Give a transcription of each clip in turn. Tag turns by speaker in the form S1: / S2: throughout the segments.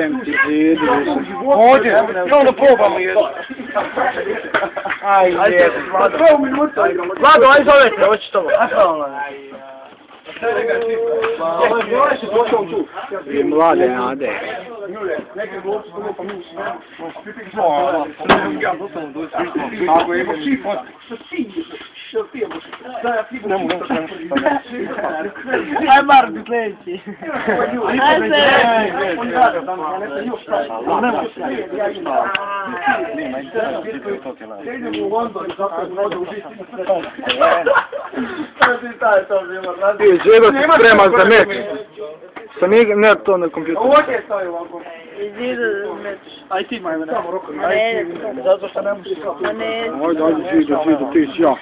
S1: Jebem ti zidu.
S2: Ovdje, i onda probamo jedno. Aj, jedu. Vlado, aj zovete, hoći to.
S1: I mlade nade.
S2: Ako je šifon.
S3: Aj Marko sljedeći. Aj
S1: Žego se sprema za meč. Sa ne to na kompjuteru.
S3: Zidu meč.
S2: Aj ti maj mene.
S3: Ne,
S2: Zato što ne možeš.
S3: ne.
S1: Ajde, Zidu, ti si ja.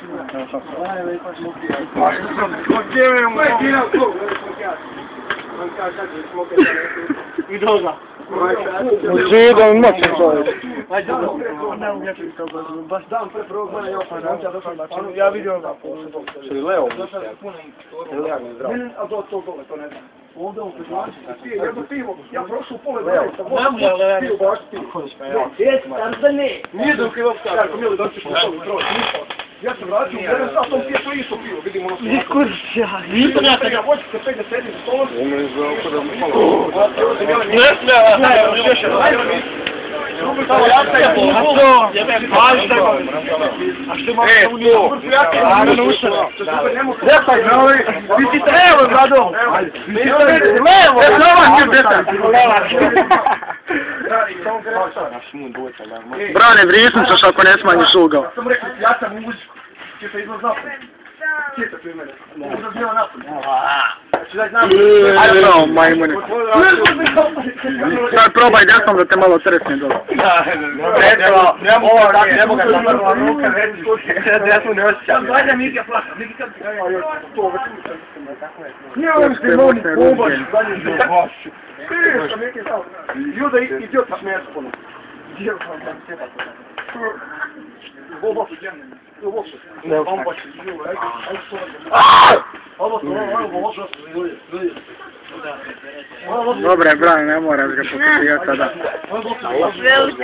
S2: I doga.
S1: Zidu, moćan čovjek.
S2: Ajde, ne mogu gledati kao baš dan pre prvog mene još ja vidio ga.
S1: Ili Leo?
S2: Ne, a to dole, to ne znam. Ovdje u Pežlanči se pije jedno pivo, ja prošao u pole dole, sam pio baš pivo. Nije dok je ovdje kako mili doći što to utroši, ništa. Ja sam vratio, jedan sat sam pije to isto pivo, vidimo ono što...
S3: Diskusija.
S2: Nisam ja tega, hoću se pega sedim s stolom.
S1: Brane, vrisnicaš ako ne smanjiš ugao.
S2: Ja sam rekao, ja sam muziku. Čita izlaz napolje. Čita pri mene. Izlaz bila napolje.
S1: Ajde, bravo, majmune. Sad probaj desnom da te malo tresne dole.
S2: Ne mogu da naprava ruka, desno ne osjećam. Gledaj Mikija plaka, Mikija to već nije ovim što ima oni pobaš, Ljuda idiot smije se ponovno.
S1: Dobre, Brane, ne moraš ga pokazati sada.
S3: Veliki.